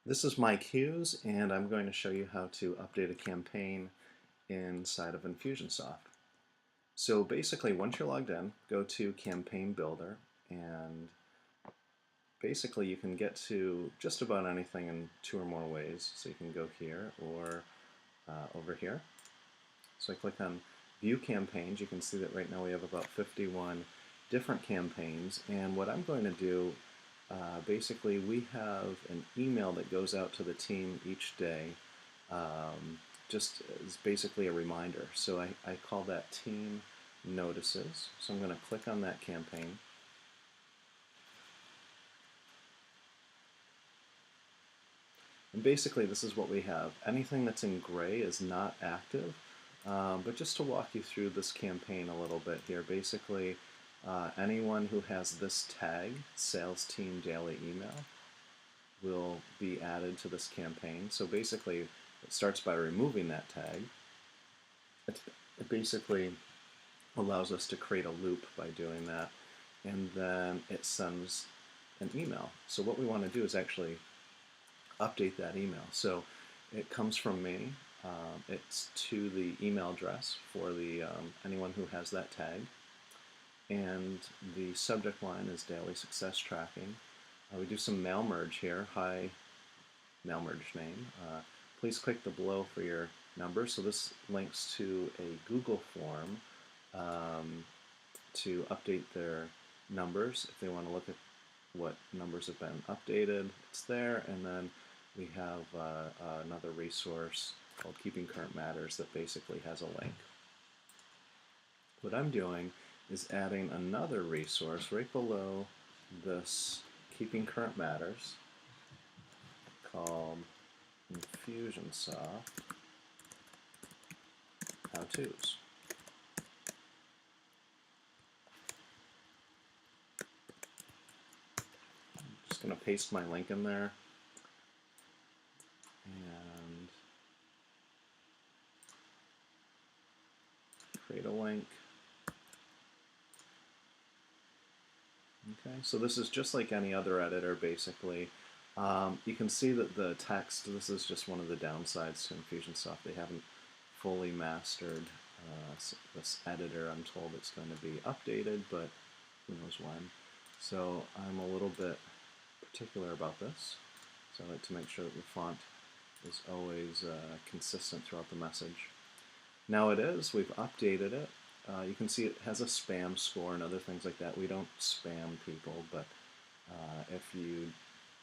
This is Mike Hughes, and I'm going to show you how to update a campaign inside of Infusionsoft. So basically, once you're logged in, go to Campaign Builder, and basically you can get to just about anything in two or more ways. So you can go here or over here. So I click on View Campaigns. You can see that right now we have about 51 different campaigns, and what I'm going to do basically, we have an email that goes out to the team each day, just as basically a reminder. So I call that Team Notices. So I'm going to click on that campaign. And basically, this is what we have. Anything that's in gray is not active. But just to walk you through this campaign a little bit here, basically, anyone who has this tag, Sales Team Daily Email, will be added to this campaign. So basically, it starts by removing that tag. It basically allows us to create a loop by doing that, and then it sends an email. So what we want to do is actually update that email. So it comes from me. It's to the email address for the anyone who has that tag, and the subject line is Daily Success Tracking. We do some mail merge here. Hi, mail merge name. Please click the below for your number. So this links to a Google form to update their numbers. If they want to look at what numbers have been updated, it's there. And then we have another resource called Keeping Current Matters that basically has a link. What I'm doing is adding another resource right below this Keeping Current Matters called Infusionsoft How-Tos. I'm just going to paste my link in there and create a link. Okay, so this is just like any other editor, basically. You can see that the text, this is just one of the downsides to Infusionsoft. They haven't fully mastered this editor. I'm told it's going to be updated, but who knows when. So I'm a little bit particular about this. So I like to make sure that the font is always consistent throughout the message. Now it is, we've updated it. You can see it has a spam score and other things like that. We don't spam people, but if you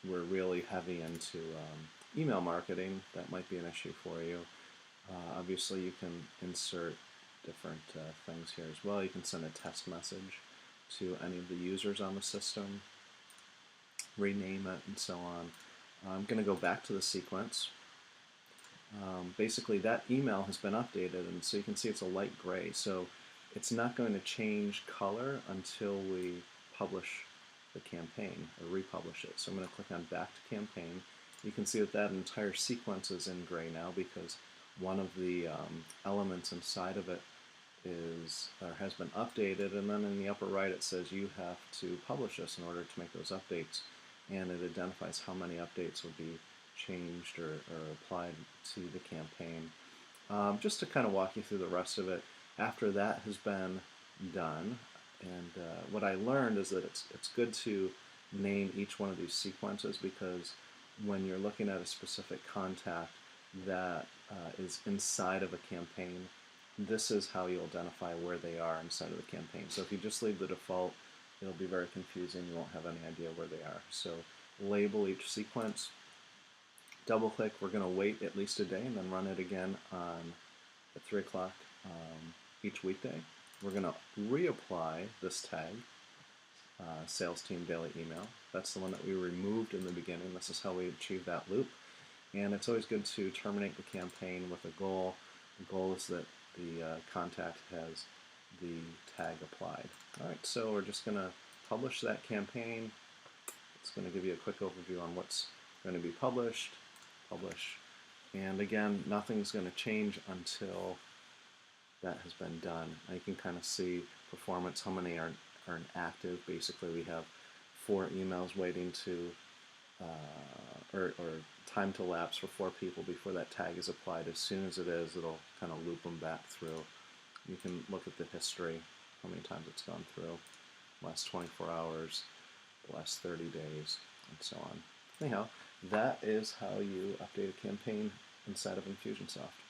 were really heavy into email marketing, that might be an issue for you. Obviously, you can insert different things here as well. You can send a test message to any of the users on the system, rename it, and so on. I'm going to go back to the sequence. Basically, that email has been updated, and so you can see it's a light gray. So it's not going to change color until we publish the campaign or republish it. So I'm going to click on Back to Campaign. You can see that that entire sequence is in gray now because one of the elements inside of it is or has been updated, and then in the upper right it says you have to publish this in order to make those updates, and it identifies how many updates will be changed or applied to the campaign. Just to kind of walk you through the rest of it, after that has been done, and what I learned is that it's good to name each one of these sequences, because when you're looking at a specific contact that is inside of a campaign, this is how you identify where they are inside of the campaign. So if you just leave the default, it'll be very confusing. You won't have any idea where they are. So label each sequence, double click. We're going to wait at least a day and then run it again at 3 o'clock each weekday. We're going to reapply this tag, Sales Team Daily Email. That's the one that we removed in the beginning. This is how we achieve that loop. And it's always good to terminate the campaign with a goal. The goal is that the contact has the tag applied. All right, so we're just going to publish that campaign. It's going to give you a quick overview on what's going to be published. Publish. And again, nothing's going to change until that has been done. Now you can kind of see performance, how many are inactive. Basically, we have 4 emails waiting to or time to lapse for 4 people before that tag is applied. As soon as it is, it'll kind of loop them back through. You can look at the history, how many times it's gone through, last 24 hours, the last 30 days, and so on. Anyhow, that is how you update a campaign inside of Infusionsoft.